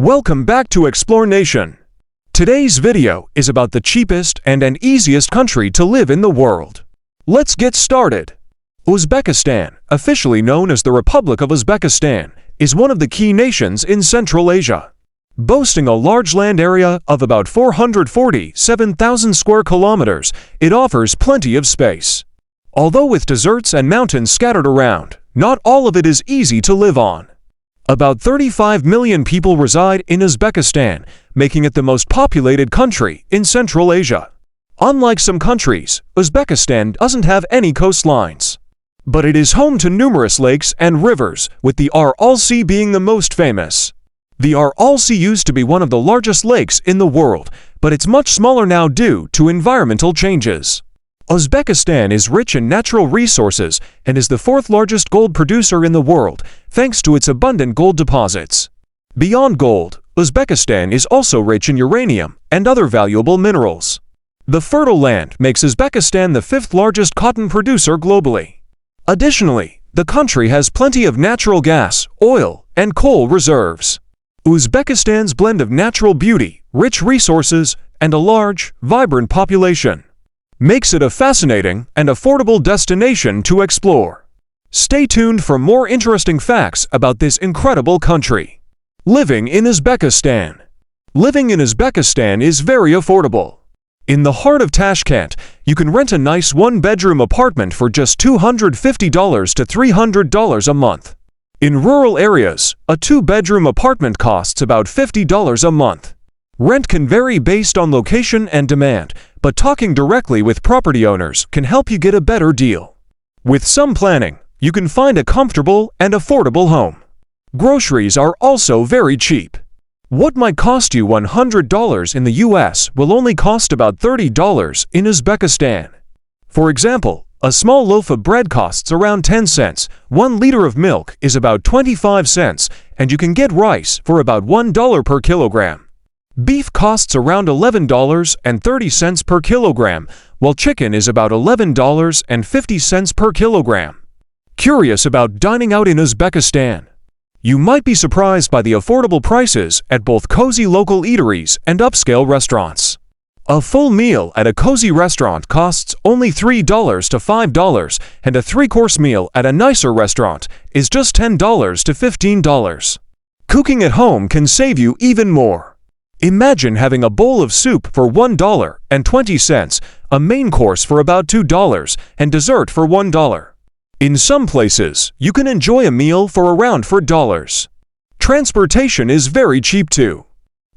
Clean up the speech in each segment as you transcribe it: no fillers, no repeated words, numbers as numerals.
Welcome back to Explore Nation. Today's video is about the cheapest and easiest country to live in the world. Let's get started. Uzbekistan, officially known as the Republic of Uzbekistan, is one of the key nations in Central Asia. Boasting a large land area of about 447,000 square kilometers, it offers plenty of space. Although with deserts and mountains scattered around, not all of it is easy to live on. About 35 million people reside in Uzbekistan, making it the most populated country in Central Asia. Unlike some countries, Uzbekistan doesn't have any coastlines. But it is home to numerous lakes and rivers, with the Aral Sea being the most famous. The Aral Sea used to be one of the largest lakes in the world, but it's much smaller now due to environmental changes. Uzbekistan is rich in natural resources and is the fourth largest gold producer in the world, thanks to its abundant gold deposits. Beyond gold, Uzbekistan is also rich in uranium and other valuable minerals. The fertile land makes Uzbekistan the fifth largest cotton producer globally. Additionally, the country has plenty of natural gas, oil, and coal reserves. Uzbekistan's blend of natural beauty, rich resources, and a large, vibrant population makes it a fascinating and affordable destination to explore. Stay tuned for more interesting facts about this incredible country. Living in Uzbekistan. Living in Uzbekistan is very affordable. In the heart of Tashkent, you can rent a nice one-bedroom apartment for just $250 to $300 a month. In rural areas, a two-bedroom apartment costs about $50 a month. Rent can vary based on location and demand, but talking directly with property owners can help you get a better deal. With some planning, you can find a comfortable and affordable home. Groceries are also very cheap. What might cost you $100 in the US will only cost about $30 in Uzbekistan. For example, a small loaf of bread costs around 10 cents, 1 liter of milk is about 25 cents, and you can get rice for about $1 per kilogram. Beef costs around $11.30 per kilogram, while chicken is about $11.50 per kilogram. Curious about dining out in Uzbekistan? You might be surprised by the affordable prices at both cozy local eateries and upscale restaurants. A full meal at a cozy restaurant costs only $3 to $5, and a three-course meal at a nicer restaurant is just $10 to $15. Cooking at home can save you even more. Imagine having a bowl of soup for $1.20, a main course for about $2, and dessert for $1. In some places, you can enjoy a meal for around $4. Transportation is very cheap too.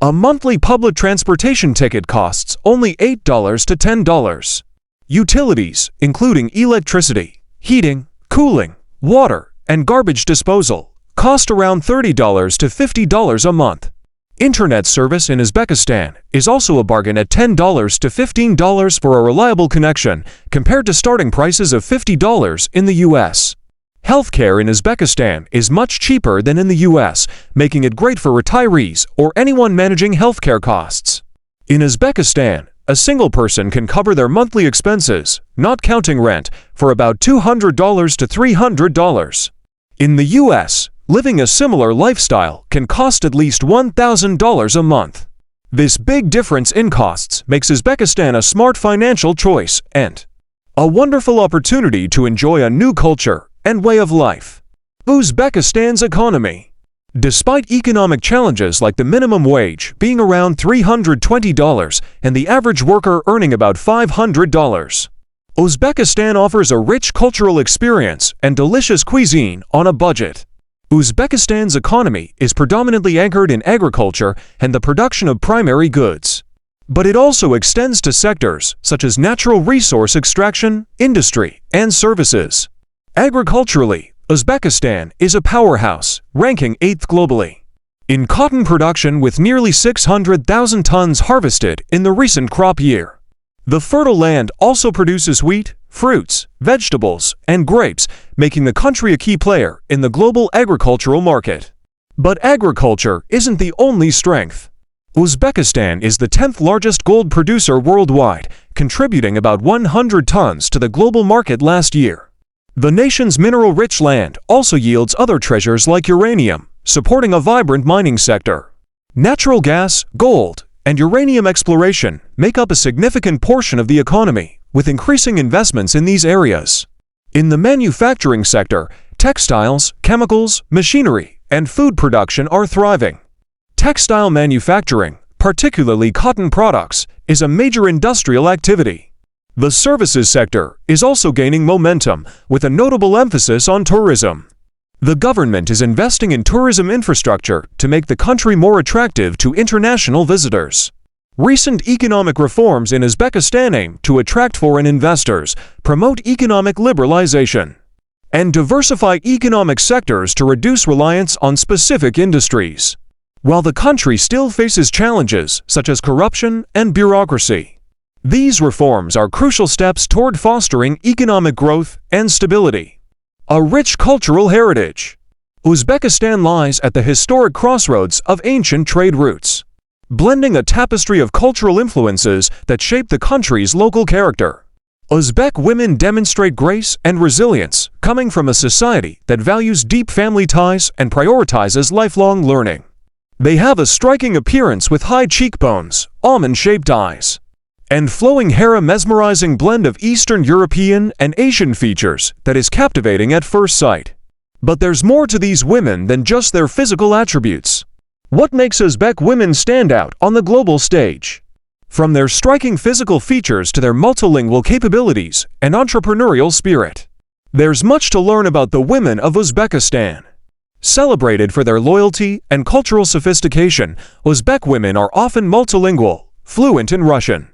A monthly public transportation ticket costs only $8 to $10. Utilities, including electricity, heating, cooling, water, and garbage disposal, cost around $30 to $50 a month. Internet service in Uzbekistan is also a bargain at $10 to $15 for a reliable connection, compared to starting prices of $50 in the US. Healthcare in Uzbekistan is much cheaper than in the US, making it great for retirees or anyone managing healthcare costs. In Uzbekistan, a single person can cover their monthly expenses, not counting rent, for about $200 to $300. In the US, living a similar lifestyle can cost at least $1,000 a month. This big difference in costs makes Uzbekistan a smart financial choice and a wonderful opportunity to enjoy a new culture and way of life. Uzbekistan's economy. Despite economic challenges like the minimum wage being around $320 and the average worker earning about $500, Uzbekistan offers a rich cultural experience and delicious cuisine on a budget. Uzbekistan's economy is predominantly anchored in agriculture and the production of primary goods. But it also extends to sectors such as natural resource extraction, industry, and services. Agriculturally, Uzbekistan is a powerhouse, ranking 8th globally in cotton production with nearly 600,000 tons harvested in the recent crop year. The fertile land also produces wheat, fruits, vegetables, and grapes, making the country a key player in the global agricultural market. But agriculture isn't the only strength. Uzbekistan is the 10th largest gold producer worldwide, contributing about 100 tons to the global market last year. The nation's mineral-rich land also yields other treasures like uranium, supporting a vibrant mining sector. Natural gas, gold, and uranium exploration make up a significant portion of the economy, with increasing investments in these areas. In the manufacturing sector, textiles, chemicals, machinery, and food production are thriving. Textile manufacturing, particularly cotton products, is a major industrial activity. The services sector is also gaining momentum, with a notable emphasis on tourism. The government is investing in tourism infrastructure to make the country more attractive to international visitors. Recent economic reforms in Uzbekistan aim to attract foreign investors, promote economic liberalization, and diversify economic sectors to reduce reliance on specific industries. While the country still faces challenges such as corruption and bureaucracy, these reforms are crucial steps toward fostering economic growth and stability. A rich cultural heritage. Uzbekistan lies at the historic crossroads of ancient trade routes, blending a tapestry of cultural influences that shape the country's local character. Uzbek women demonstrate grace and resilience, coming from a society that values deep family ties and prioritizes lifelong learning. They have a striking appearance with high cheekbones, almond-shaped eyes, and flowing hair, a mesmerizing blend of Eastern European and Asian features that is captivating at first sight. But there's more to these women than just their physical attributes. What makes Uzbek women stand out on the global stage? From their striking physical features to their multilingual capabilities and entrepreneurial spirit, there's much to learn about the women of Uzbekistan. Celebrated for their loyalty and cultural sophistication, Uzbek women are often multilingual, fluent in Russian,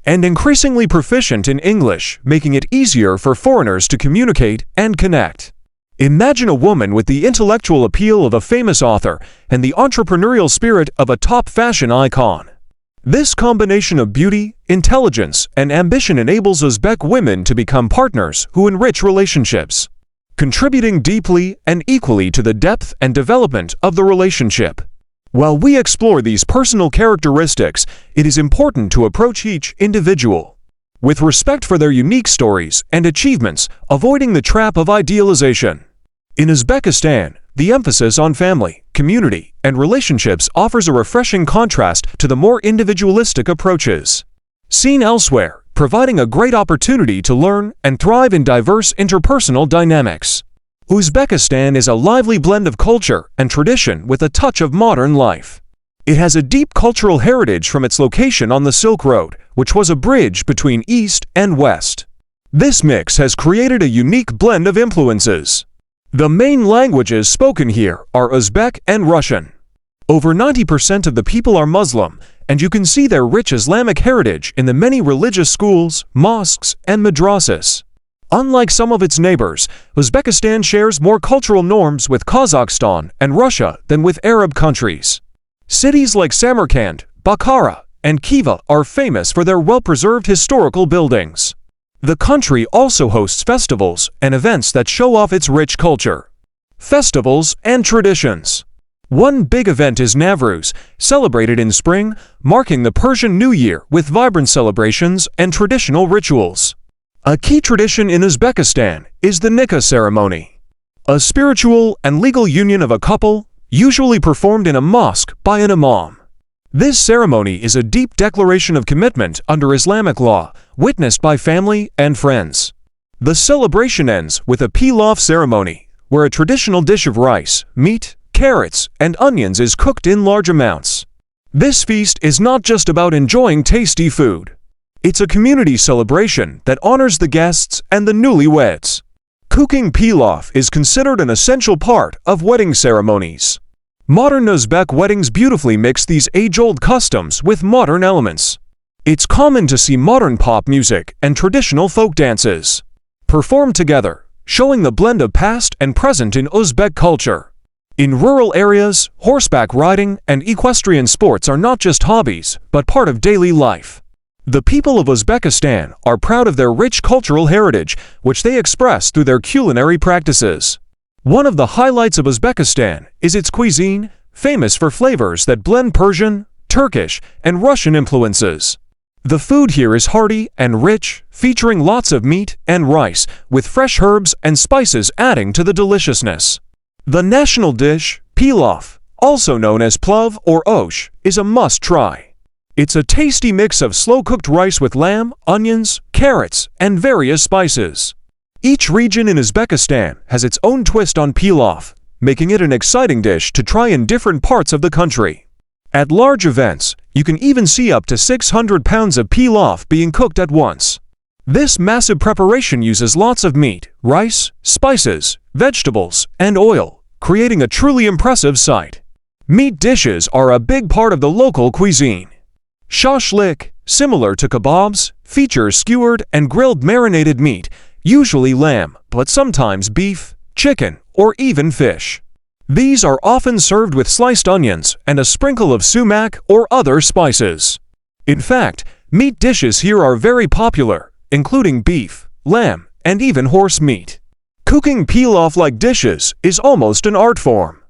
and increasingly proficient in English, making it easier for foreigners to communicate and connect. Imagine a woman with the intellectual appeal of a famous author and the entrepreneurial spirit of a top fashion icon. This combination of beauty, intelligence, and ambition enables Uzbek women to become partners who enrich relationships, contributing deeply and equally to the depth and development of the relationship. While we explore these personal characteristics, it is important to approach each individual with respect for their unique stories and achievements, avoiding the trap of idealization. In Uzbekistan, the emphasis on family, community, and relationships offers a refreshing contrast to the more individualistic approaches seen elsewhere, providing a great opportunity to learn and thrive in diverse interpersonal dynamics. Uzbekistan is a lively blend of culture and tradition with a touch of modern life. It has a deep cultural heritage from its location on the Silk Road, which was a bridge between East and West. This mix has created a unique blend of influences. The main languages spoken here are Uzbek and Russian. Over 90% of the people are Muslim, and you can see their rich Islamic heritage in the many religious schools, mosques, and madrasas. Unlike some of its neighbors, Uzbekistan shares more cultural norms with Kazakhstan and Russia than with Arab countries. Cities like Samarkand, Bukhara, and Khiva are famous for their well-preserved historical buildings. The country also hosts festivals and events that show off its rich culture. Festivals and traditions. One big event is Navruz, celebrated in spring, marking the Persian New Year with vibrant celebrations and traditional rituals. A key tradition in Uzbekistan is the nikah ceremony, a spiritual and legal union of a couple, usually performed in a mosque by an imam. This ceremony is a deep declaration of commitment under Islamic law, witnessed by family and friends. The celebration ends with a pilaf ceremony, where a traditional dish of rice, meat, carrots, and onions is cooked in large amounts. This feast is not just about enjoying tasty food. It's a community celebration that honors the guests and the newlyweds. Cooking pilaf is considered an essential part of wedding ceremonies. Modern Uzbek weddings beautifully mix these age-old customs with modern elements. It's common to see modern pop music and traditional folk dances performed together, showing the blend of past and present in Uzbek culture. In rural areas, horseback riding and equestrian sports are not just hobbies, but part of daily life. The people of Uzbekistan are proud of their rich cultural heritage, which they express through their culinary practices. One of the highlights of Uzbekistan is its cuisine, famous for flavors that blend Persian, Turkish, and Russian influences. The food here is hearty and rich, featuring lots of meat and rice, with fresh herbs and spices adding to the deliciousness. The national dish, pilaf, also known as plov or osh, is a must-try. It's a tasty mix of slow-cooked rice with lamb, onions, carrots, and various spices. Each region in Uzbekistan has its own twist on pilaf, making it an exciting dish to try in different parts of the country. At large events, you can even see up to 600 pounds of pilaf being cooked at once. This massive preparation uses lots of meat, rice, spices, vegetables, and oil, creating a truly impressive sight. Meat dishes are a big part of the local cuisine. Shashlik, similar to kebabs, features skewered and grilled marinated meat, usually lamb, but sometimes beef, chicken, or even fish. These are often served with sliced onions and a sprinkle of sumac or other spices. In fact, meat dishes here are very popular, including beef, lamb, and even horse meat. Cooking pilaf-like dishes is almost an art form.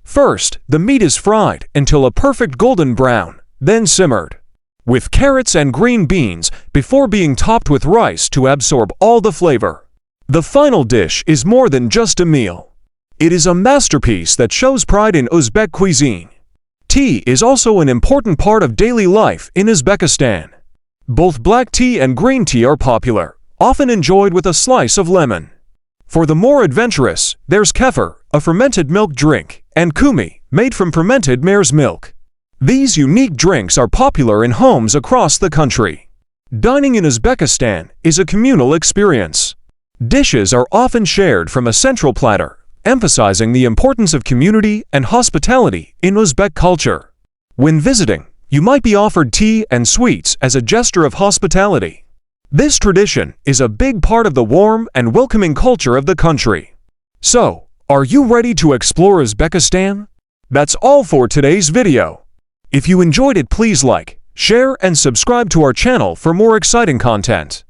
First, the meat is fried until a perfect golden brown, then simmered with carrots and green beans before being topped with rice to absorb all the flavor. The final dish is more than just a meal. It is a masterpiece that shows pride in Uzbek cuisine. Tea is also an important part of daily life in Uzbekistan. Both black tea and green tea are popular, often enjoyed with a slice of lemon. For the more adventurous, there's kefir, a fermented milk drink, and kumi, made from fermented mare's milk. These unique drinks are popular in homes across the country. Dining in Uzbekistan is a communal experience. Dishes are often shared from a central platter, emphasizing the importance of community and hospitality in Uzbek culture. When visiting, you might be offered tea and sweets as a gesture of hospitality. This tradition is a big part of the warm and welcoming culture of the country. So, are you ready to explore Uzbekistan? That's all for today's video. If you enjoyed it, please like, share, and subscribe to our channel for more exciting content.